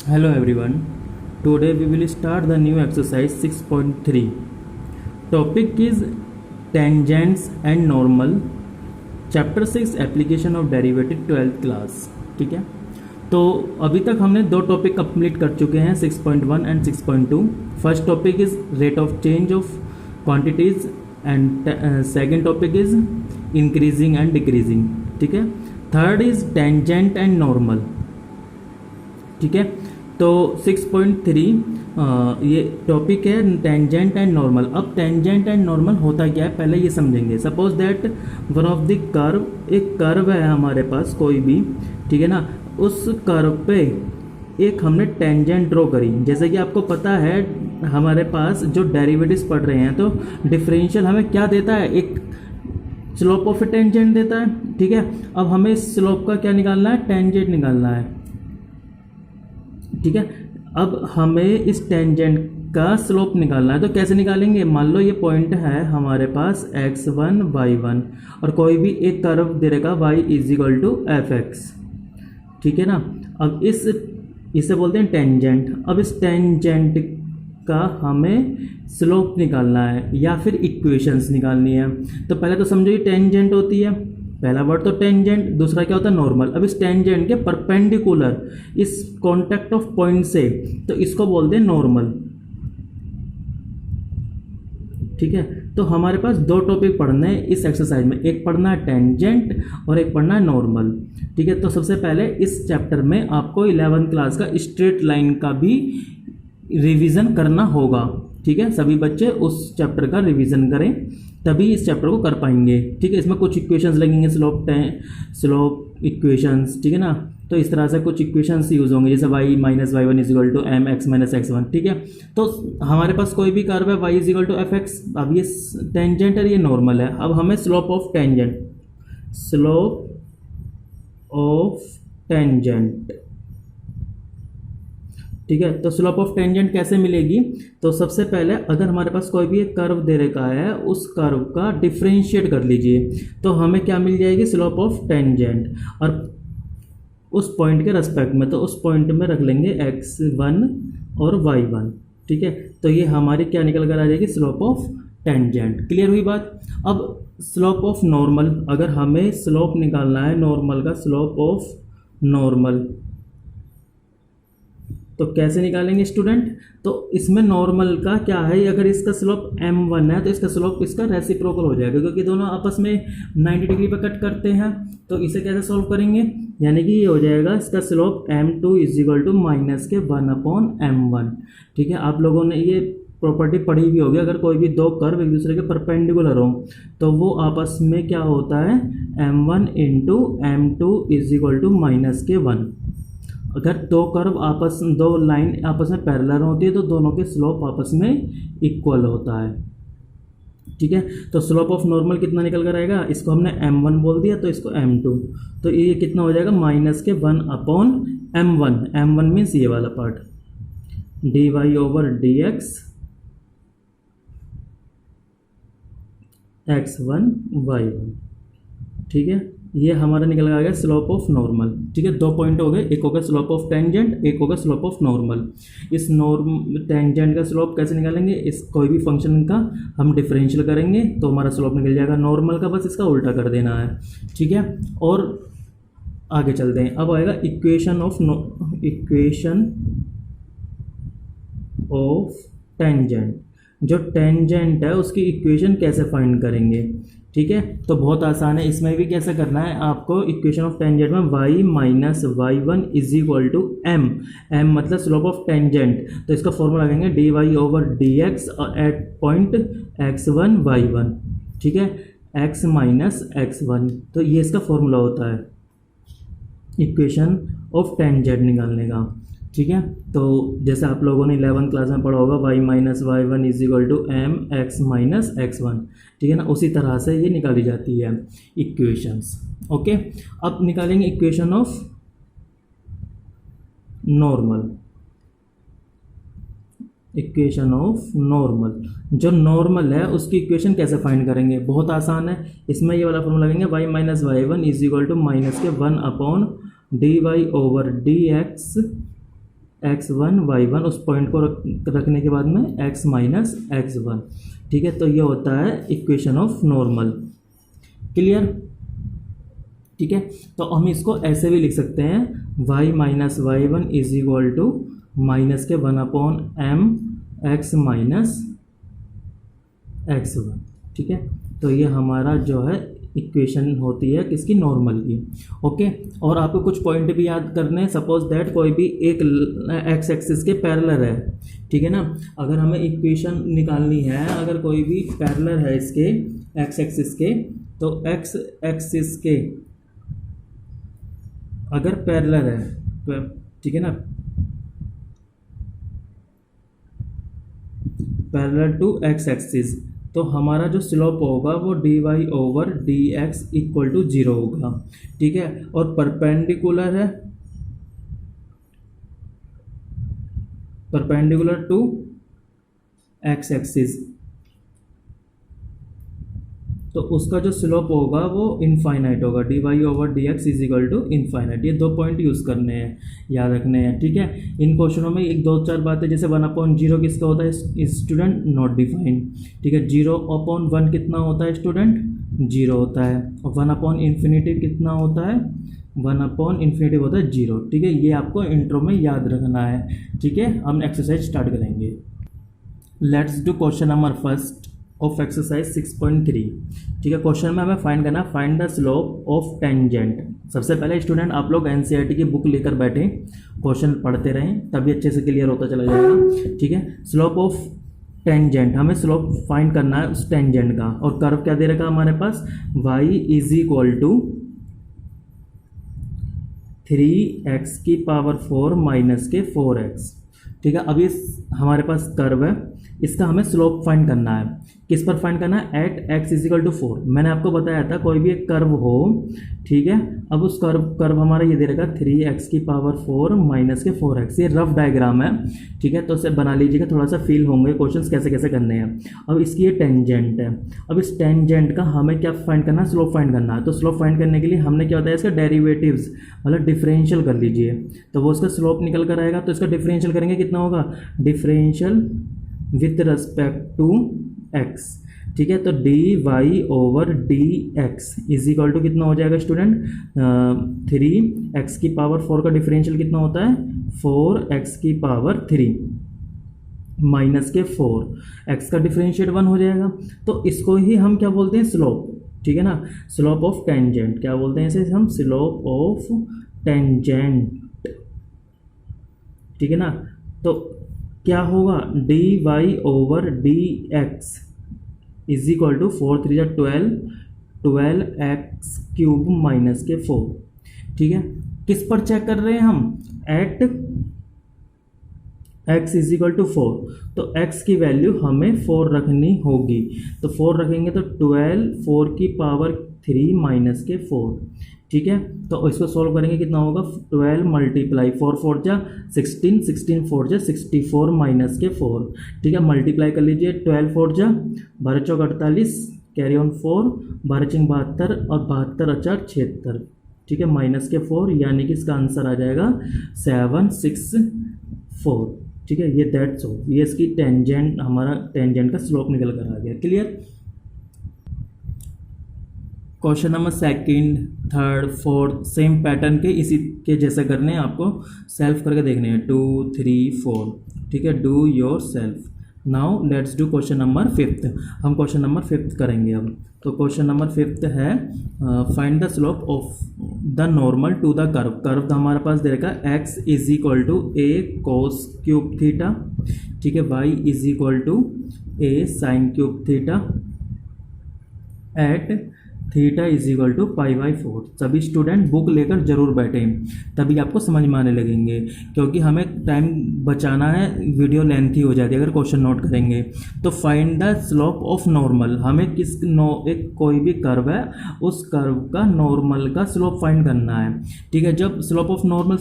Hello everyone. Today we will start the new exercise 6.3. Topic is tangents and normal. Chapter 6 application of derivative 12th class. ठीक है, तो अभी तक हमने दो टॉपिक कंप्लीट कर चुके हैं 6.1 and 6.2. First topic is rate of change of quantities and second topic is increasing and decreasing. ठीक है, third is tangent and normal. ठीक है, तो 6.3 ये टॉपिक है टेंजेंट एंड नॉर्मल. अब टेंजेंट एंड नॉर्मल होता क्या है पहले ये समझेंगे. Suppose that one of the curve, एक कर्व है हमारे पास कोई भी, ठीक है ना, उस कर्व पे एक हमने टेंजेंट ड्रॉ करी. जैसे कि आपको पता है हमारे पास जो डेरिवेटिव्स पढ़ रहे हैं तो डिफरेंशियल हमें क्या देता है, एक स्लोप ऑफ ए टेंजेंट देता है. ठीक है, अब हमें इस स्लोप का क्या निकालना है, टेंजेंट निकालना है. ठीक है, अब हमें इस टेंजेंट का स्लोप निकालना है. तो कैसे निकालेंगे, मान लो ये पॉइंट है हमारे पास x1 y1 और कोई भी एक कर्व दे रहेगा y = fx. ठीक है ना, अब इसे बोलते हैं टेंजेंट. अब इस टेंजेंट का हमें स्लोप निकालना है या फिर इक्वेशंस निकालनी है. तो पहले तो समझो ये टेंजेंट होती है, पहला वर्ड तो टेंजेंट, दूसरा क्या होता है नॉर्मल. अब इस टेंजेंट के परपेंडिकुलर इस कांटेक्ट ऑफ पॉइंट से, तो इसको बोलते हैं नॉर्मल. ठीक है, तो हमारे पास दो टॉपिक पढ़ने हैं इस एक्सरसाइज में, एक पढ़ना है टेंजेंट और एक पढ़ना है नॉर्मल. ठीक है, तो सबसे पहले इस चैप्टर में आपको 11th क्लास का स्ट्रेट लाइन का भी रिवीजन करना होगा. ठीक है, सभी बच्चे उस चैप्टर का रिवीजन करें तभी इस चैप्टर को कर पाएंगे. ठीक है, इसमें कुछ इक्वेशंस लगेंगे, स्लोप इक्वेशंस. ठीक है ना, तो इस तरह से कुछ इक्वेशंस यूज होंगे जैसे y - y1 = mx - x1. ठीक है, तो हमारे पास कोई भी कर्व है y = fx. अब ये टेंजेंट है, ये नॉर्मल है. अब हमें स्लोप ऑफ टेंजेंट. ठीक है, तो स्लोप ऑफ टेंजेंट कैसे मिलेगी, तो सबसे पहले अगर हमारे पास कोई भी एक कर्व दे रखा है उस कर्व का डिफरेंशिएट कर लीजिए तो हमें क्या मिल जाएगी, स्लोप ऑफ टेंजेंट. और उस पॉइंट के रेस्पेक्ट में, तो उस पॉइंट में रख लेंगे x1 और y1. ठीक है, तो ये हमारी क्या निकल कर आ जाएगी, स्लोप ऑफ टेंजेंट. क्लियर हुई बात. अब स्लोप ऑफ नॉर्मल, अगर हमें स्लोप निकालना है नॉर्मल का, स्लोप ऑफ नॉर्मल तो कैसे निकालेंगे स्टूडेंट. तो इसमें नॉर्मल का क्या है, अगर इसका स्लोप m1 है तो इसका स्लोप इसका रेसिप्रोकल हो जाएगा, क्योंकि दोनों आपस में 90 डिग्री पर कट करते हैं. तो इसे कैसे सॉल्व करेंगे, यानी कि ये हो जाएगा इसका स्लोप m2 = -1/m1. ठीक है, आप लोगों ने ये प्रॉपर्टी पढ़ी भी होगी. अगर कोई भी दो कर्व एक दूसरे के परपेंडिकुलर हो तो वो आपस में क्या होता है, m1 × m2 = -1. अगर दो लाइन आपस में पैरेलल होती है तो दोनों के स्लोप आपस में इक्वल होता है. ठीक है, तो स्लोप ऑफ नॉर्मल कितना निकल कर आएगा, इसको हमने m1 बोल दिया तो इसको m2, तो ये कितना हो जाएगा, -1/m1. m1 मीन्स ये वाला पार्ट, dy/dx x1 y1. ठीक है, ये हमारा निकल आ गया स्लोप ऑफ नॉर्मल. ठीक है, दो पॉइंट हो गए, एक हो गया स्लोप ऑफ टेंजेंट, एक हो गया स्लोप ऑफ नॉर्मल. इस टेंजेंट का स्लोप कैसे निकालेंगे, इस कोई भी फंक्शन का हम डिफरेंशियल करेंगे तो हमारा स्लोप निकल जाएगा. नॉर्मल का बस इसका उल्टा कर देना है. ठीक है, और आगे चलते हैं. अब आएगा इक्वेशन ऑफ टेंजेंट. जो टेंजेंट है उसकी इक्वेशन कैसे फाइंड करेंगे. ठीक है, तो बहुत आसान है. इसमें भी कैसे करना है आपको, इक्वेशन ऑफ टेंजेंट में y - y1 = m मतलब स्लोप ऑफ टेंजेंट, तो इसका फॉर्मूला लगाएंगे dy/dx eight point x1 y1. ठीक है, x - x1, तो ये इसका फॉर्मूला होता है इक्वेशन ऑफ टेंजेंट निकालने का. ठीक है, तो जैसे आप लोगों ने 11th क्लास में पढ़ा होगा y - y1 = mx - x1. ठीक है ना, उसी तरह से ये निकाली जाती है इक्वेशंस. ओके, अब निकालेंगे इक्वेशन ऑफ नॉर्मल. जो नॉर्मल है उसकी इक्वेशन कैसे फाइंड करेंगे, बहुत आसान है. इसमें ये वाला फॉर्मूला लगेंगे y - y1 = -1/dy/dx x1 y1, उस पॉइंट को रखने के बाद में x माइनस x1। ठीक है, तो ये होता है इक्वेशन ऑफ नॉर्मल। क्लियर? ठीक है, तो हम इसको ऐसे भी लिख सकते हैं y माइनस y1 is equal to minus के 1/m x माइनस x1। ठीक है, तो ये हमारा जो है इक्वेशन होती है किसकी, नॉर्मल की। ओके, और आपको कुछ पॉइंट भी याद करने हैं। सपोज दैट कोई भी एक एक्स एक्सिस के पैरेलल है, ठीक है ना। अगर हमें इक्वेशन निकालनी है, अगर कोई भी पैरेलल है इसके एक्स एक्सिस के, तो एक्स एक्सिस के अगर पैरेलल है, ठीक है ना, पैरेलल टू एक्स एक्सिस, तो हमारा जो स्लोप होगा वो dy/dx इक्वल टू 0 होगा। ठीक है, और परपेंडिकुलर है, परपेंडिकुलर टू एक्स एक्सिस, तो उसका जो स्लोप होगा वो इनफाइनाइट होगा, dy/dx is equal to infinite. ये 2 पॉइंट यूज़ करने हैं, याद रखने हैं। ठीक है, इन क्वेश्चनों में 1-2-4 बातें, जैसे 1/0 किसका होता है स्टूडेंट, नॉट डिफाइंड। ठीक है, 0/1 कितना होता है स्टूडेंट, 0 होता है, और 1/∞ कितना होता है, 1/∞ होता है 0। ठीक है, ये आपको इंट्रो में याद रखना है। ठीक है, हम एक्सरसाइज स्टार्ट करेंगे। Let's do question number first of exercise 6.3। ठीक है, क्वेश्चन में हमें फाइंड करना, find the slope of tangent. सबसे पहले स्टूडेंट आप लोग एनसीईआरटी की बुक लेकर बैठे, क्वेश्चन पढ़ते रहें, तभी अच्छे से क्लियर होता चला जाएगा। ठीक है, स्लोप ऑफ टेंजेंट, हमें स्लोप फाइंड करना है उस टेंजेंट का, और कर्व क्या दे रखा हमारे पास, y is equal to 3x⁴ minus के 4x। ठीक है, अभी हमारे पास कर्व है, इसका हमें स्लोप फाइंड करना है। किस पर फाइंड करना है, at x is equal to 4। मैंने आपको बताया था कोई भी एक कर्व हो, ठीक है, अब उस कर्व हमारा ये दे रहेगा 3x⁴ माइनस के 4x। ये रफ डायग्राम है, ठीक है, तो इसे बना लीजिएगा, थोड़ा सा फील होंगे क्वेश्चंस कैसे कैसे करने हैं। अब इसकी ये टेंजेंट है, अब इस टेंजेंट का हमें क्या फाइंड करना है, स्लोप फाइंड करना है। तो स्लोप फाइंड करने के लिए हमने क्या होता है, इसका डेरिवेटिव्स मतलब डिफरेंशियल कर लीजिए, तो वो उसका स्लोप निकल कर आएगा। तो इसका डिफरेंशियल करेंगे, कितना होगा, differential with respect to x। ठीक है, तो dy/dx इज इक्वल टू कितना हो जाएगा स्टूडेंट, 3x⁴ का डिफरेंशियल कितना होता है, 4x⁴ माइनस के 4, x का डिफरेंशिएट 1 हो जाएगा। तो इसको ही हम क्या बोलते हैं, स्लोप। ठीक है ना, स्लोप ऑफ टेंजेंट क्या बोलते हैं इसे हम, स्लोप ऑफ टेंजेंट। ठीक है ना, तो क्या होगा, dy/dx is equal to 4 3 12x³ minus के 4। ठीक है, किस पर चेक कर रहे हैं हम, at x is equal to 4, तो x की वैल्यू हमें 4 रखनी होगी। तो 4 रखेंगे तो 12 4³ माइनस के 4। ठीक है, तो इसको सॉल्व करेंगे, कितना होगा, 12 मल्टीप्लाई 4 4 जा 16, 16 4 जा 64 माइनस के 4। ठीक है, मल्टीप्लाई कर लीजिए, 12 4 जा 12 चौक 48, कैरी ऑन 4, 12 चिंग 72 और 72 अचार 76। ठीक है, माइनस के 4, यानी कि इसका आंसर आ जाएगा 764। ठीक है, ये दैट्स ऑल, ये इसकी टेंजेंट, हमारा टेंजेंट का स्लोप निकल कर आ गया। Clear? Question number 2nd, 3rd, 4th same pattern के इसी के जैसे करने हैं, आपको सेल्फ करके देखने हैं, 2 3 4। ठीक है, do your self. Now let's do question number 5th। हम क्वेश्चन नंबर 5th करेंगे अब। तो क्वेश्चन नंबर 5th है, find the slope of the normal to the curve. Curve हमारे पास दे रखा है x is equal to a cos³ theta. ठीक है, y is equal to a sin³ theta at theta is equal to π/4। सभी student book लेकर जरूर बैठें, तभी आपको समझ में आने लगेंगे, क्योंकि हमें टाइम बचाना है, वीडियो लेंथी हो जाती है अगर क्वेश्चन नोट करेंगे। तो find the slope of normal, हमें एक कोई भी कर्व है, उस कर्व का नॉर्मल का स्लोप फाइंड करना है। ठीक है, जब स्लोप ऑफ नॉर्मल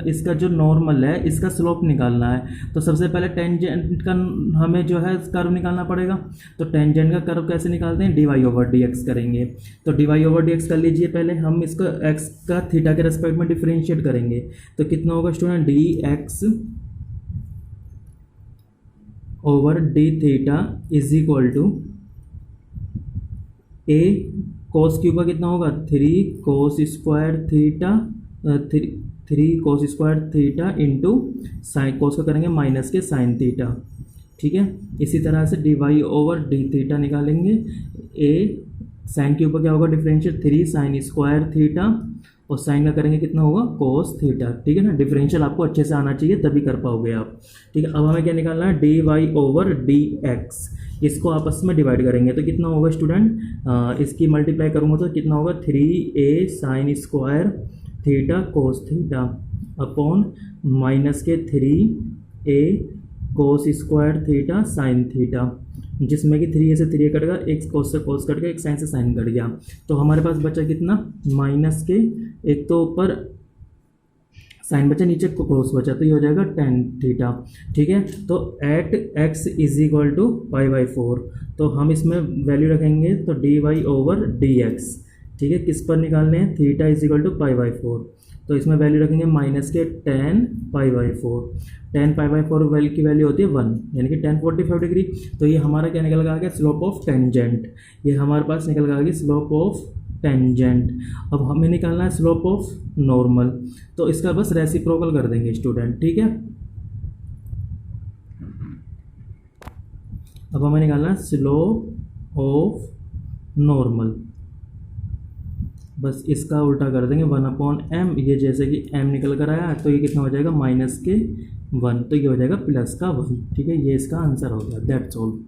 इसका जो नॉर्मल है इसका स्लोप निकालना है, तो सबसे पहले टेंजेंट का हमें जो है कर्व निकालना पड़ेगा। तो टेंजेंट का कर्व कैसे निकालते हैं, dy/dx डी एक्स करेंगे। तो D Y over D x कर लीजिए। पहले हम इसको एक्स का थीटा के रेस्पेक्ट में डिफरेंशिएट करेंगे तो कितना होगा student, D X over D theta is equal to A cos cube का कितना होगा, 3 cos square theta, 3 cos square theta into sine, cos का करेंगे माइनस के साइन थीटा। ठीक है, इसी तरह से d Y over D theta निकालेंगे। ए साइन के ऊपर क्या होगा डिफरेंशियल, 3 साइन स्क्वायर थीटा और साइन का करेंगे कितना होगा, कोस थीटा। ठीक है ना, डिफरेंशियल आपको अच्छे से आना चाहिए तभी कर पाओगे आप। ठीक है, अब हमें क्या निकालना है, d Y over D x, इसको आपस में डिवाइड करेंगे तो कितना होगा स्टूडेंट, इसकी मल्टीप्लाई करूँगा तो कितना होगा, 3a sign square theta cos theta upon minus के 3a कोस स्क्वायर थीटा साइन थीटा, जिसमें कि 3a से 3a कट गया, एक कोस से कोस कट गया, एक साइन से साइन कट गया। तो हमारे पास बचा कितना, माइनस के, एक तो ऊपर साइन बचा, नीचे कोस बचा, तो ये हो जाएगा tan थीटा। ठीक है, तो at x is equal to π/4, तो हम इसमें वैल्यू रखेंगे तो D Y over D X. ठीक है, किस पर निकालने हैं, थीटा इज इक्वल टू π/4, तो इसमें वैल्यू रखेंगे माइनस के tan π/4। tan π/4 वैल्यू की वैल्यू होती है 1, यानी कि tan 45 डिग्री। तो ये हमारा क्या निकल गया, स्लोप ऑफ टेंजेंट, ये हमारे पास निकल गया स्लोप ऑफ टेंजेंट। अब हमें निकालना है स्लोप ऑफ नॉर्मल, तो इसका बस रेसिप्रोकल कर देंगे स्टूडेंट। ठीक है, अब हमें निकालना है स्लोप ऑफ नॉर्मल, बस इसका उल्टा कर देंगे 1/m। ये जैसे कि m निकल कर आया तो ये कितना हो जाएगा, माइनस के 1, तो ये हो जाएगा प्लस का 1। ठीक है, ये इसका आंसर हो गया, that's all.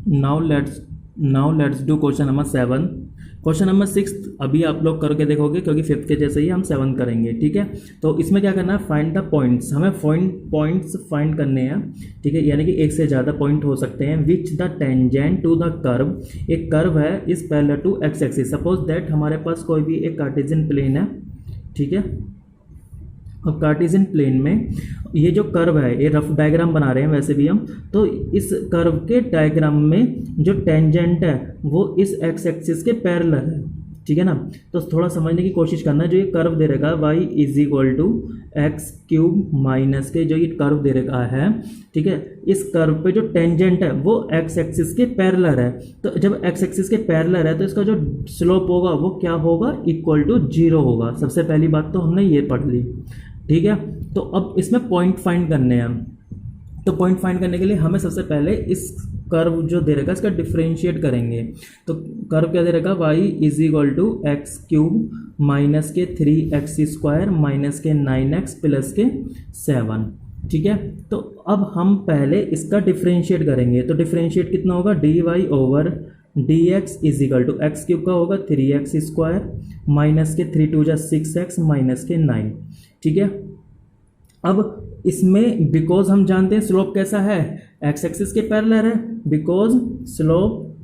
Now let's do question number 7। Question number 6 अभी आप लोग करके देखोगे क्योंकि 5th के जैसे ही हम 7 करेंगे। ठीक है, तो इसमें क्या करना है, फाइंड द पॉइंट्स, हमें पॉइंट्स फाइंड करने हैं। ठीक है, यानी कि एक से ज़्यादा पॉइंट हो सकते हैं। Which the tangent to the curve, एक कर्व है इस parallel to x axis. Suppose that हमारे पास कोई भी एक कार्टेशियन प्लेन है। ठीक है, अब कार्टेशियन प्लेन में ये जो कर्व है, ये रफ डायग्राम बना रहे हैं वैसे भी हम, तो इस कर्व के डायग्राम में जो टेंजेंट है वो इस एक्स एक्सिस के पैरेलल है। ठीक है ना, तो थोड़ा समझने की कोशिश करना। जो ये कर्व दे रखा है y is equal to x cube minus के, जो ये कर्व दे रखा है, ठीक है, इस कर्व पे जो टेंजेंट है वो एक्स एक्सिस के पैरेलल है। तो जब एक्स एक्सिस के पैरेलल है तो इसका जो स्लोप होगा वो क्या होगा, इक्वल टू 0 होगा। सबसे पहली बात तो हमने ये पढ़ ली। ठीक है, तो अब इसमें पॉइंट फाइंड करने हैं। तो पॉइंट फाइंड करने के लिए हमें सबसे पहले इस कर्व जो दे रखा है इसका डिफरेंशिएट करेंगे। तो कर्व क्या दे रखा, y is equal to x cube minus के 3x स्क्वायर माइनस के 9x प्लस के 7। ठीक है, तो अब हम पहले इसका डिफरेंशिएट करेंगे। तो डिफरेंशिएट कितना होगा, d Y over D x is equal to x cube का होगा 3x स्क्वायर माइनस के 3 2 6x माइनस के 9। ठीक है, अब इसमें बिकॉज हम जानते हैं स्लोप कैसा है, एक्स एक्सिस के पैरेलल है, बिकॉज स्लोप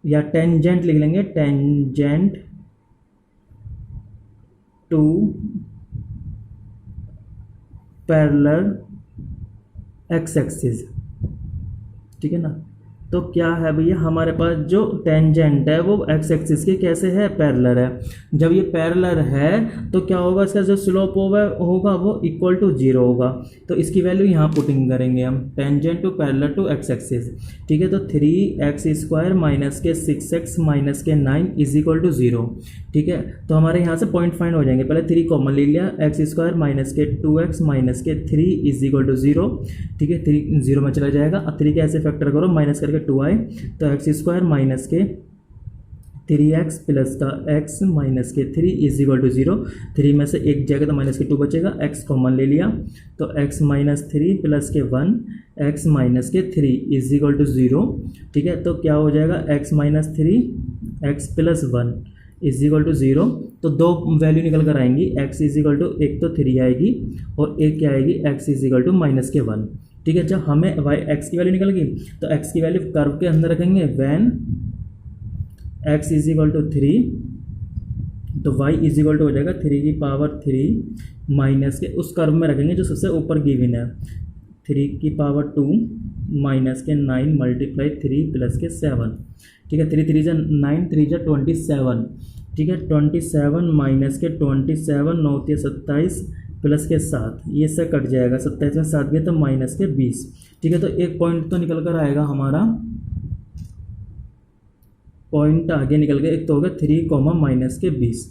या टेंजेंट लिख लेंगे, tangent to parallel x axis. ठीक है ना, तो क्या है भैया, हमारे पास जो टेंजेंट है वो एक्स एक्सिस के कैसे है, पैरेलल है। जब ये पैरेलल है तो क्या होगा, इसका जो स्लोप होगा वो इक्वल टू 0 होगा। तो इसकी वैल्यू यहाँ पुटिंग करेंगे हम, tangent to parallel to x axis. ठीक है, तो 3x स्क्वायर माइनस के 6x माइनस के 9 इज इक्वल टू 0। ठीक है, तो हमारे यहाँ से पॉइंट फाइंड हो जाएंगे। पहले 3 कॉमन ले लिया, एक्स स्क्वायर माइनस के 2x माइनस के 3 इज इक्वल टू 0। ठीक है, 3 0 में चला जाएगा। अब 3 के ऐसे फैक्टर करो, माइनस करके 2 आए, तो एक्स स्क्वायर माइनस के 3x प्लस का x माइनस के 3 इज इक्वल टू 0। 3 में से एक जाएगा तो माइनस के 2 बचेगा, x कॉमन ले लिया तो x माइनस 3 प्लस के 1 x माइनस के 3 इज इक्वल टू 0। ठीक है, तो क्या हो जाएगा, x minus 3 x plus 1 is equal to 0। तो दो वैल्यू निकल कर आएंगी, x इज इक्वल टू, एक तो 3 आएगी और एक क्या आएगी, x is equal to minus के 1। ठीक है, जब हमें x की वैल्यू निकल गई तो x की वैल्यू कर्व के अंदर रखेंगे, when x is equal to 3, तो y इज इक्वल टू हो जाएगा 3 की पावर 3 माइनस के उस कर्व में रखेंगे जो सबसे ऊपर गिवन है। 3 माइनस के 9 मल्टीप्लाई 3 प्लस के 7, ठीक है। 3 3 जा 9, 3 जा 27, ठीक है। 27 माइनस के 27, 9 3 27 प्लस के 7, ये से कट जाएगा, 27 में 7 गया तो माइनस के 20, ठीक है। तो एक पॉइंट तो निकल कर आएगा हमारा, पॉइंट आगे निकल गया, एक तो हो गया 3 माइनस के 20,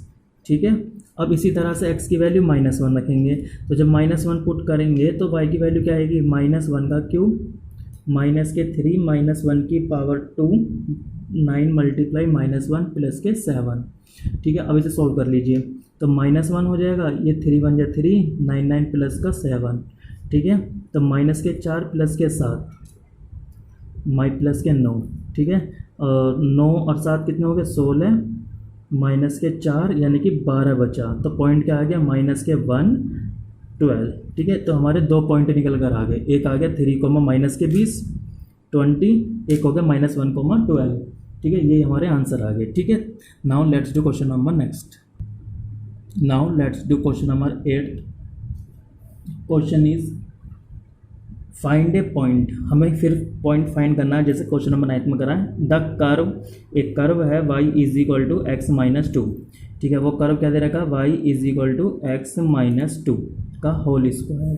ठीक है। अब इसी तरह से x की वैल्यू -1 रखेंगे, तो जब -1 पुट करेंगे तो y की वैल्यू क्या आएगी, -1 का क्यूब माइनस के 3 -1 की पावर 2, 9 मल्टीप्लाई -1 प्लस के 7, ठीक है। अब इसे सॉल्व कर लीजिए, तो -1 हो जाएगा, ये 3 1 जा 3, 9 9 प्लस का 7, ठीक है। तो माइनस के 4 प्लस के 7, प्लस के 9, ठीक है। 9 और 7 कितने हो गए, 16 माइनस के 4 यानी कि 12 बचा, तो पॉइंट क्या आ गया, माइनस के 1 12, ठीक है। तो हमारे 2 पॉइंट निकल कर आ गए, एक आ गया 3 माइनस के 20 20, एक हो गया -1 12, ठीक है। ये हमारे आंसर आ गए, ठीक है। Now let's do question number next. Now let's do question number 8। Question is find A point, हमें फिर पॉइंट फाइंड करना है, जैसे क्वेश्चन नंबर 9 में करा है। द कर्व, एक कर्व है y = x - 2, ठीक है। वो कर्व क्या दे रखा है, y = x - 2 का whole square,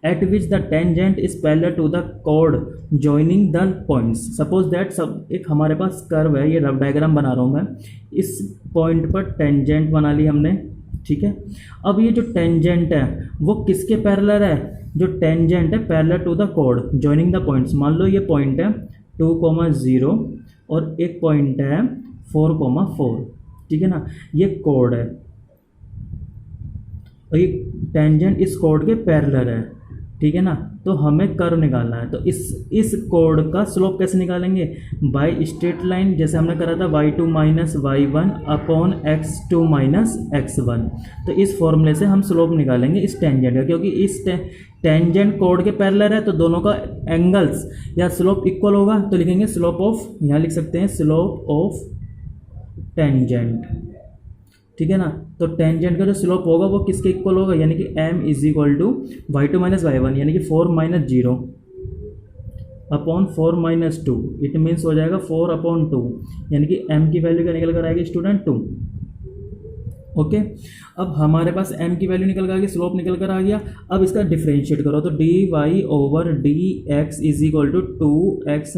at which the tangent is parallel to the chord joining the points. Suppose that सब एक हमारे पास कर्व है, ये रफ डायग्राम बना रहा हूँ मैं, इस पॉइंट पर टेंजेंट बना ली हमने, ठीक है। अब ये जो टेंजेंट है वो किसके पैरेलल है, जो टेंजेंट है parallel to the chord joining the points. मान लो ये पॉइंट है 2, 0 और एक पॉइंट है 4, 4, ठीक है ना, ये कॉर्ड है और ये टेंजेंट इस कॉर्ड के पैरेलल है, ठीक है ना। तो हमें कर्व निकालना है, तो इस कॉर्ड का स्लोप कैसे निकालेंगे, बाय स्ट्रेट लाइन, जैसे हमने करा था y2 minus y1 upon x2 minus x1। तो इस फॉर्मूले से हम स्लोप निकालेंगे इस टेंजेंट का, क्योंकि इस टेंजेंट कॉर्ड के पैरेलल है तो दोनों का एंगल्स या स्लोप इक्वल होगा, तो लिखेंगे स्लोप ऑफ, यहाँ लिख सकते हैं स्लोप ऑफ टेंजेंट, ठीक है ना। तो टेंजेंट का जो स्लोप होगा वो किसके इक्वल होगा, यानी कि m = y2 माइनस y1 यानी कि 4 - 0 अपॉन 4 - 2, इट मीन्स हो जाएगा 4/2, यानी कि m की वैल्यू क्या निकल कर आएगी स्टूडेंट, 2, ओके। अब हमारे पास m की वैल्यू निकल कर आ गई, स्लोप निकल कर आ गया। अब इसका डिफरेंशिएट करो, तो dy/dx = 2x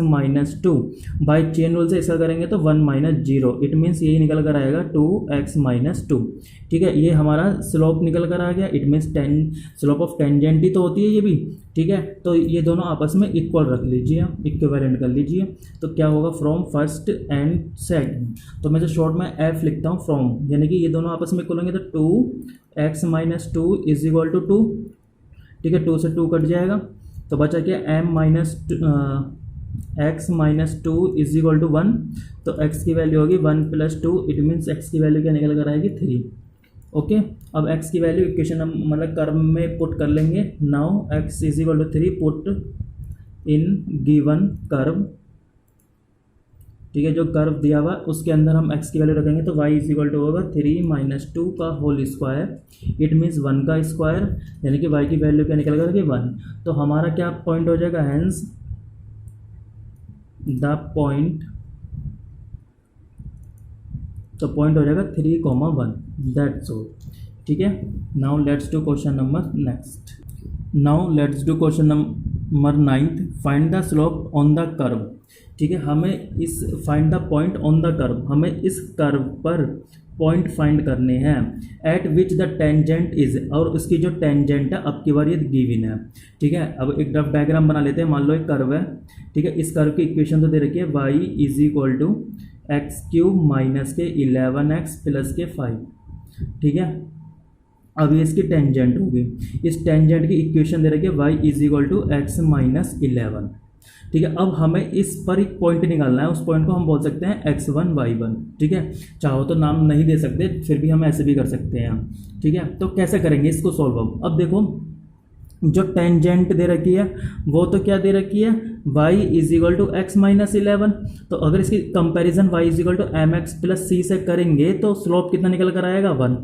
- 2, bye chain rule से इसका करेंगे तो 1 - 0, इट मीन्स यही निकल कर आएगा 2x - 2, ठीक है। ये हमारा स्लोप निकल कर आ गया, it means slope of tangent ही तो होती है ये भी, ठीक है। तो ये दोनों आपस में इक्वल रख लीजिए, इक्विवेलेंट कर लीजिए, तो क्या होगा, फ्रॉम फर्स्ट एंड सेकंड, तो मैं जो शॉर्ट में f लिखता हूँ फ्रॉम, यानी कि ये दोनों आपस में इक्वल होंगे, तो 2x - 2 = 2, ठीक है। 2 से 2 कट जाएगा, तो बचा क्या x - 2 = 1, तो x की वैल्यू होगी 1 + 2, इट मीन्स x की वैल्यू क्या निकल कर आएगी, 3, ओके। अब x की वैल्यू इक्वेशन हम मतलब कर्व में पुट कर लेंगे। Now x = 3 put in given curve, ठीक है। जो कर्व दिया हुआ उसके अंदर हम x की वैल्यू रखेंगे, तो y = होगा 3 - 2 का होल स्क्वायर, इट मीन्स 1 का स्क्वायर, यानी कि y की वैल्यू क्या निकल कर 1। तो हमारा क्या पॉइंट हो जाएगा, हेंस द पॉइंट, तो पॉइंट हो जाएगा 3, 1, दैट्स ऑल, ठीक है। Now let's do question number next. Now let's do question number 9, find the slope on the curve, ठीक है। हमें इस find the point on the curve, हमें इस कर्व पर पॉइंट फाइंड करने हैं, eight which the tangent is, और उसकी जो टेंजेंट है अब की बार ये गिवन है, ठीक है। अब एक रफ डायग्राम बना लेते हैं, मान लो एक कर्व है, ठीक है। इस कर्व की इक्वेशन तो दे रखी है, y = x³ माइनस के 11x प्लस के 5, ठीक है। अब ये इसकी टेंजेंट होगी, इस टेंजेंट की इक्वेशन दे रखी है y = x - 11, ठीक है। अब हमें इस पर एक पॉइंट निकालना है, उस पॉइंट को हम बोल सकते हैं x1 y1, ठीक है। चाहो तो नाम नहीं दे सकते, फिर भी हम ऐसे भी कर सकते हैं, ठीक है। तो कैसे करेंगे इसको सॉल्व, अब देखो जो टेंजेंट दे रखी है वो तो क्या दे रखी है, y = x - 11, तो अगर इसकी कंपैरिजन y = mx + c से करेंगे तो स्लोप कितना निकल कर आएगा, 1,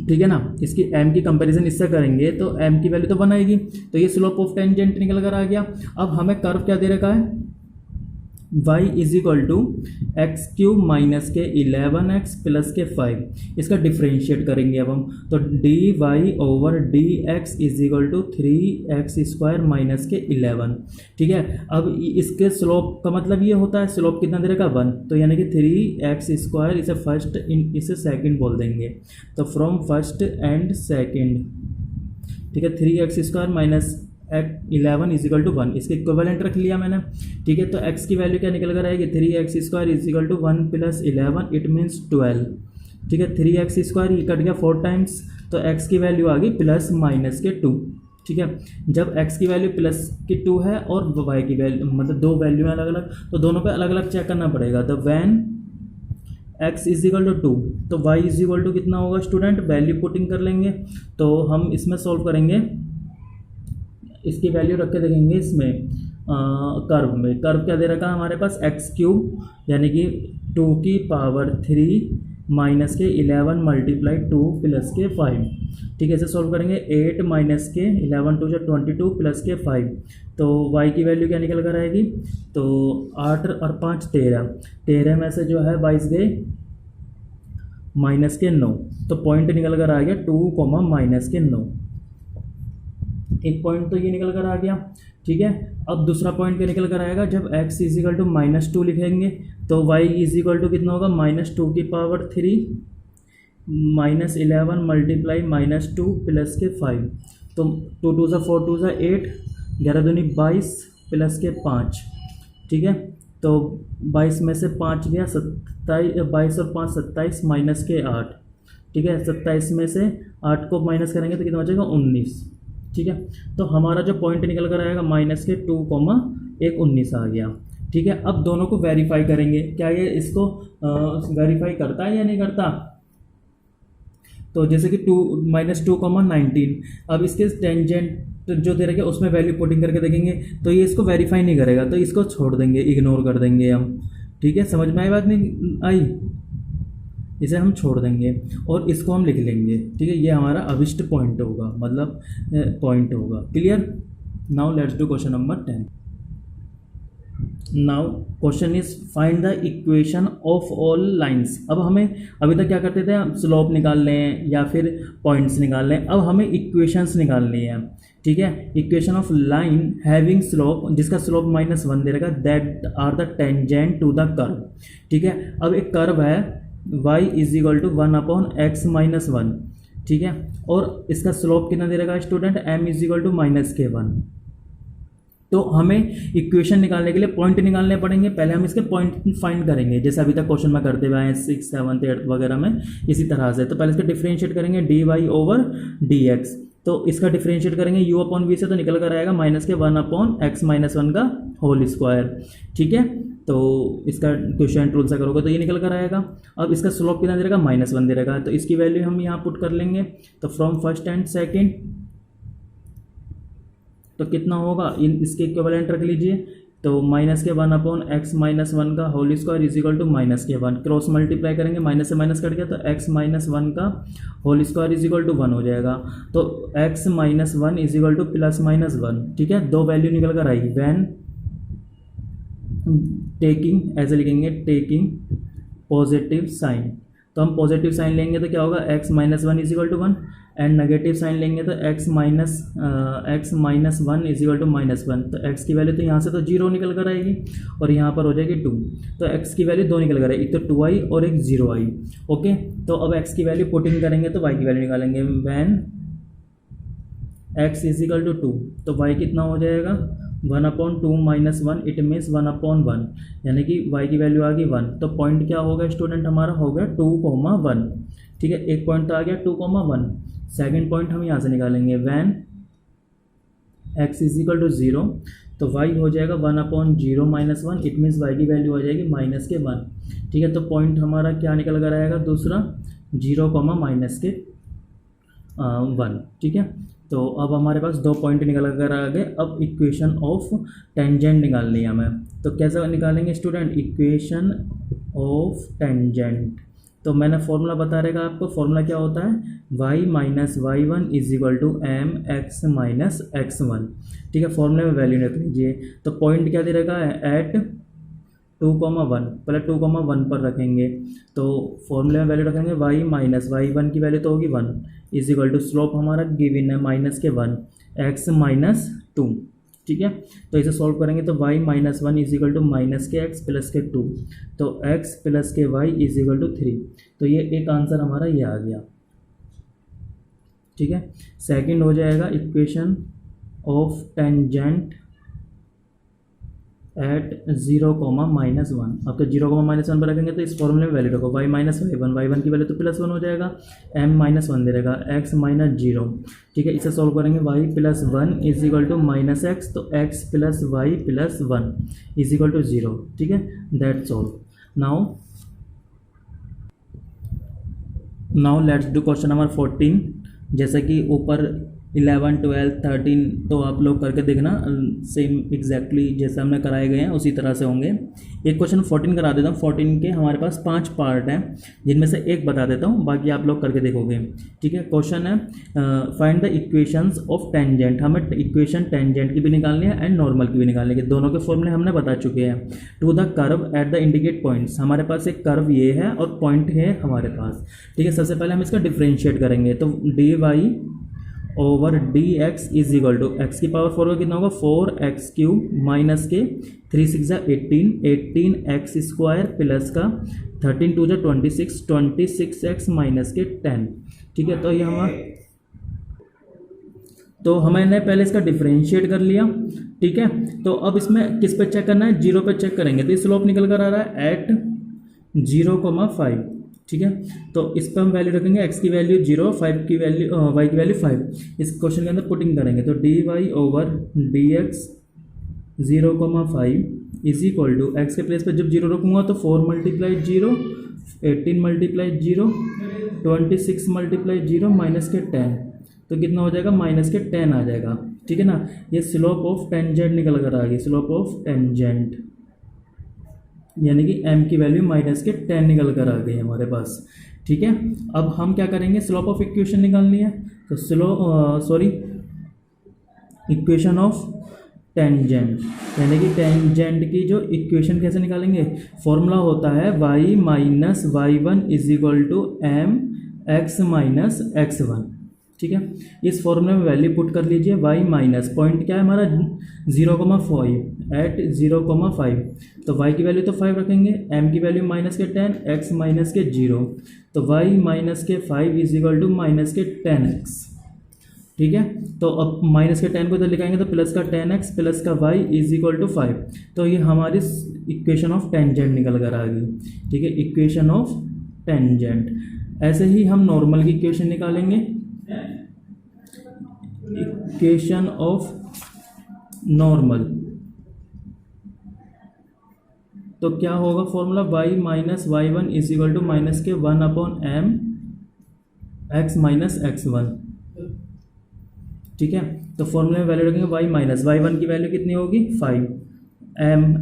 ठीक है ना। इसकी m की कंपैरिजन इससे करेंगे तो m की वैल्यू तो 1 आएगी, तो ये स्लोप ऑफ टेंजेंट निकल कर आ गया। अब हमें कर्व क्या दे रखा है, y is equal to x cube minus के 11x प्लस के 5, इसका डिफ्रेंशिएट करेंगे अब हम, तो D Y over D x is equal to 3x square minus के 11। ठीक है, अब इसके स्लोप का मतलब ये होता है, स्लोप कितना दे रखा 1, तो यानी कि 3x स्क्वायर, इसे फर्स्ट इसे सेकंड बोल देंगे, तो फ्रॉम फर्स्ट एंड सेकंड, ठीक है, 3x square minus 11 is equal to 1, इसके इक्विवेलेंट रख लिया मैंने। ठीक है, तो x की वैल्यू क्या निकल कर आएगी, 3x square is equal to 1 plus 11, it means 12। ठीक है, 3x स्क्वायर ही कट गया 4 टाइम्स, तो x की वैल्यू आ गई प्लस माइनस के 2। ठीक है, जब x की वैल्यू प्लस की 2 है और y की वैल्यू, मतलब दो वैल्यू है अलग अलग, तो दोनों पे अलग अलग चेक करना पड़ेगा। तो when x is equal to 2, तो y इज इक्वल टू कितना होगा स्टूडेंट, वैल्यू पुटिंग कर लेंगे, तो हम इसमें सॉल्व करेंगे, इसकी वैल्यू रख के देखेंगे इसमें कर्व में। कर्व क्या दे रखा है हमारे पास, एक्स क्यूब यानी कि 2 की पावर 3 माइनस के 11 मल्टीप्लाई 2 प्लस के 5। ठीक है, इसे सॉल्व करेंगे, 8 माइनस के 11 टू जो 22 प्लस के 5, तो y की वैल्यू क्या निकल कर आएगी, तो 8 और 5 13 में से जो है 22 गए माइनस के 9, तो पॉइंट निकल कर आ गया 2 माइनस के 9। एक पॉइंट तो ये निकल कर आ गया। ठीक है, अब दूसरा पॉइंट क्या निकल कर आएगा, जब x इज इक्वल टू -2 लिखेंगे तो y इज इक्वल टू कितना होगा, -2 की पावर 3 माइनस 11 मल्टीप्लाई -2 प्लस के 5, तो 2 2 सा 4 2 सा 8, 11 दूनी 22 प्लस के 5। ठीक है, तो 22 में से 5 गया 27, 22 और 5 27 माइनस के 8। ठीक है, 27 में से 8 को माइनस करेंगे तो कितना बचेगा 19। ठीक है, तो हमारा जो पॉइंट निकल कर आएगा माइनस के 2, 1 19 आ गया। ठीक है, अब दोनों को वेरीफाई करेंगे, क्या ये इसको वेरीफाई करता है या नहीं करता। तो जैसे कि 2 -2, 19, अब इसके टेंजेंट जो दे रखे उसमें वैल्यू पुटिंग करके देखेंगे, तो ये इसको वेरीफाई नहीं करेगा, तो इसको छोड़ देंगे, इग्नोर कर देंगे हम। ठीक है, समझ में आई बात नहीं आई, इसे हम छोड़ देंगे और इसको हम लिख लेंगे। ठीक है, ये हमारा अविष्ट पॉइंट होगा, मतलब पॉइंट होगा। Clear. Now let's do question number 10। Now question is find the equation of all lines. अब हमें, अभी तक क्या करते थे, हम स्लोप निकाल लें या फिर पॉइंट्स निकाल लें, अब हमें इक्वेशंस निकालनी है। ठीक है, equation of line having slope, जिसका स्लोप -1 दे रखा, that are the tangent to the curve. ठीक है, अब एक कर्व है y is equal to 1/x - 1। ठीक है, और इसका स्लोप कितना दे रखा student, m is equal to -k1। तो हमें इक्वेशन निकालने के लिए पॉइंट निकालने पड़ेंगे, पहले हम इसके पॉइंट फाइंड करेंगे, जैसे अभी तक क्वेश्चन में करते हुए हैं 6, 7, 8 वगैरह में, इसी तरह से। तो पहले इसका डिफरेंशिएट करेंगे dy ओवर dx, तो इसका डिफरेंशिएट करेंगे u/v से, तो निकल कर आएगा -1/x - 1 का होल स्क्वायर। ठीक है, तो इसका क्वेश्चन रूल से करोगे तो ये निकल कर आएगा। अब इसका स्लोप कितना दे रहेगा, -1 दे रहेगा, तो इसकी वैल्यू हम यहाँ पुट कर लेंगे, तो फ्रॉम फर्स्ट एंड सेकंड, तो कितना होगा, इसके इक्विवेलेंट रख लीजिए, तो -1/x - 1 का whole square is equal to -1, cross multiply करेंगे, माइनस से माइनस कट गया, तो x - 1 का whole square is equal to 1 हो जाएगा, तो x - 1 इज इक्वल टू +-1। ठीक है, दो वैल्यू निकल कर आएगी, वैन टेकिंग, ऐसे लिखेंगे, टेकिंग पॉजिटिव साइन, तो हम पॉजिटिव साइन लेंगे तो क्या होगा, x - 1 is equal to 1, and negative sign लेंगे तो x - 1 इज इक्वल टू -1, तो x की वैल्यू तो यहाँ से तो 0 निकल कर आएगी और यहाँ पर हो जाएगी 2, तो x की वैल्यू 2 निकल कर आएगी, एक तो 2i और एक 0i। ओके, तो अब x की वैल्यू पुटिंग करेंगे तो y की वैल्यू निकालेंगे, when x is equal to 2, तो y कितना हो जाएगा, 1/2 - 1, इट मीन्स 1/1, यानी कि y की वैल्यू आ गई 1, तो पॉइंट क्या होगा स्टूडेंट, हमारा हो गया 2, 1। ठीक है, एक पॉइंट तो आ गया 2, 1। सेकेंड पॉइंट हम यहाँ से निकालेंगे, when x is equal to 0, तो y हो जाएगा 1/0 - 1, इट मीन्स y की वैल्यू हो जाएगी -1। ठीक है, तो पॉइंट हमारा क्या निकल कर आएगा, दूसरा 0, -1। ठीक है, तो अब हमारे पास दो पॉइंट निकल कर आ गए। अब इक्वेशन ऑफ टेंजेंट निकालनी है हमें, तो कैसे निकालेंगे स्टूडेंट, इक्वेशन ऑफ टेंजेंट, तो मैंने फॉर्मूला बता रहेगा आपको, फॉर्मूला क्या होता है, y minus y one is equal to m x minus x one. ठीक है, फॉर्मूले में वैल्यू रख लीजिए। तो पॉइंट क्या दे रखा है, एट 2,1, पहले 2,1 पर रखेंगे। तो फॉर्मूले में वैल्यू रखेंगे y माइनस वाई वन की वैल्यू तो होगी 1 इज इक्वल टू स्लोप हमारा गिवन है माइनस के 1 x माइनस 2। ठीक है, तो इसे सॉल्व करेंगे तो y minus 1 is equal to minus के x प्लस के 2, तो x प्लस के y इज इक्वल टू 3। तो ये एक आंसर हमारा ये आ गया। ठीक है, सेकंड हो जाएगा इक्वेशन ऑफ टेंजेंट एट 0,-1। अब तो 0,-1 पर रखेंगे तो इस फॉर्मूले में वैल्यू रखो y माइनस वाई वन की वैल्यू तो +1 हो जाएगा, m माइनस 1 दे देगा x माइनस 0। ठीक है, इसे सॉल्व करेंगे y plus 1 is equal to minus x, तो x plus y plus 1 is equal to 0। ठीक है, that's all. Now let's do question number 14। जैसे कि ऊपर 11, 12, 13 तो आप लोग करके देखना, सेम एग्जैक्टली जैसे हमने कराए गए हैं उसी तरह से होंगे। एक क्वेश्चन 14 करा देता हूँ। 14 के हमारे पास 5 पार्ट हैं, जिनमें से एक बता देता हूँ, बाकी आप लोग करके देखोगे। ठीक है, क्वेश्चन है find the equations of tangent. हमें इक्वेशन टेंजेंट की भी निकालनी है एंड नॉर्मल की भी निकालनी है, दोनों के फॉर्मूले हमने बता चुके हैं। To the curve at the indicate points, हमारे पास एक कर्व ये है और पॉइंट है हमारे पास। ठीक है, सबसे पहले हम इसका डिफ्रेंशिएट करेंगे, तो D Y over D x is equal to x की पावर 4 का कितना होगा 4x क्यूब माइनस के 3 6 18 एक्स स्क्वायर प्लस का 13 2 26 26x माइनस के 10। ठीक है, तो ये हमने पहले इसका डिफरेंशिएट कर लिया। ठीक है, तो अब इसमें किस पे चेक करना है, 0 पे चेक करेंगे। तो स्लोप निकल कर आ रहा है एट 0,5। ठीक है, तो इस पर हम वैल्यू रखेंगे, x की वैल्यू 0, 5 की वैल्यू y की वैल्यू 5। इस क्वेश्चन के अंदर पुटिंग करेंगे तो D Y over D x 0,5 is equal to x के प्लेस पे जब 0 रखूँगा तो 4 मल्टीप्लाई 0, 18 मल्टीप्लाई 0, 26 मल्टीप्लाई 0 माइनस के 10, तो कितना हो जाएगा माइनस के 10 आ जाएगा। ठीक है ना, ये स्लोप ऑफ टेंजेंट निकल कर आ गई, स्लोप ऑफ टेंजेंट, यानी कि m की वैल्यू माइनस के 10 निकल कर आ गई हमारे पास। ठीक है, अब हम क्या करेंगे, स्लोप ऑफ इक्वेशन निकालनी है, तो इक्वेशन ऑफ टेंजेंट, यानी कि टेंजेंट की जो इक्वेशन कैसे निकालेंगे, फॉर्मूला होता है y minus y one is equal to m x minus x one. ठीक है, इस फॉर्मूले में वैल्यू पुट कर लीजिए, y माइनस पॉइंट क्या है हमारा 0,5 एट 0,5, तो y की वैल्यू तो 5 रखेंगे, m की वैल्यू माइनस के 10, x माइनस के 0, तो y माइनस के 5 इज इक्वल टू माइनस के 10x। ठीक है, तो अब माइनस के 10 को इधर लिखाएंगे तो प्लस का 10x प्लस का y इज इक्वल टू 5। तो ये हमारी इक्वेशन ऑफ टेंजेंट निकल कर आ गई। ठीक है, इक्वेशन ऑफ टेंजेंट। ऐसे ही हम नॉर्मल की इक्वेशन निकालेंगे, इक्वेशन ऑफ नॉर्मल, तो क्या होगा formula y minus y one is equal to minus के 1/m x minus x one. ठीक है, तो फॉर्मूले में वैल्यू रखेंगे y माइनस वाई वन की वैल्यू कितनी होगी 5,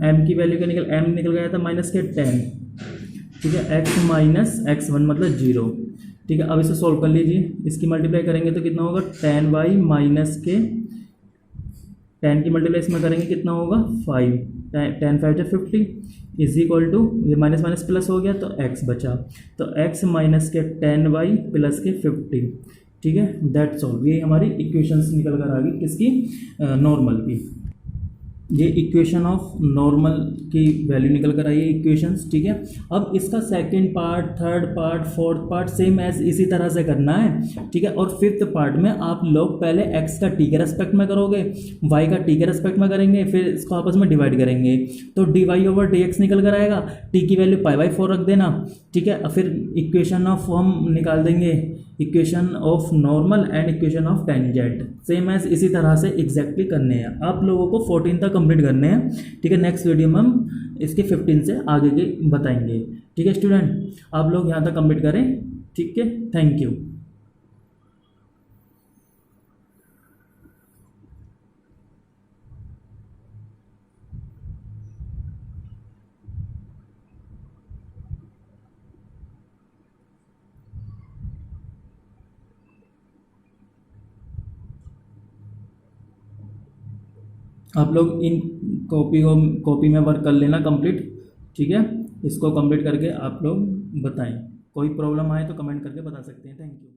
m की वैल्यू क्या m निकल गया था माइनस के 10। ठीक है, x माइनस एक्स वन मतलब 0। ठीक है, अब इसे सॉल्व कर लीजिए, इसकी मल्टीप्लाई करेंगे तो कितना होगा 10y माइनस के 10 की मल्टीप्लाई इसमें करेंगे कितना होगा 5, 10 5 जो 50 इज इक्वल टू, ये माइनस माइनस प्लस हो गया तो x बचा, तो x माइनस के 10y प्लस के 50। ठीक है, दैट्स ऑल। ये हमारी इक्वेशंस निकल कर आ गई किसकी, नॉर्मल की। ये इक्वेशन ऑफ नॉर्मल की वैल्यू निकल कर आई है इक्वेशंस। ठीक है, अब इसका second part, third part, fourth part same as इसी तरह से करना है। ठीक है, और फिफ्थ पार्ट में आप लोग पहले x का t के रेस्पेक्ट में करोगे, y का t के रेस्पेक्ट में करेंगे, फिर इसको आपस में डिवाइड करेंगे, तो dy ओवर dx निकल कर आएगा, t की वैल्यू π/4 रख देना। ठीक है, फिर इक्वेशन ऑफ हम निकाल देंगे, equation of normal and equation of tangent, same as इसी तरह से एग्जैक्टली करने हैं। आप लोगों को 14 तक कंप्लीट करने हैं। ठीक है, नेक्स्ट वीडियो में हम इसके 15 से आगे के बताएंगे। ठीक है स्टूडेंट, आप लोग यहाँ तक कंप्लीट करें। ठीक है, थैंक यू। आप लोग इन कॉपी में वर्क कर लेना कंप्लीट, ठीक है। इसको कंप्लीट करके आप लोग बताएं, कोई प्रॉब्लम आए तो कमेंट करके बता सकते हैं। Thank you.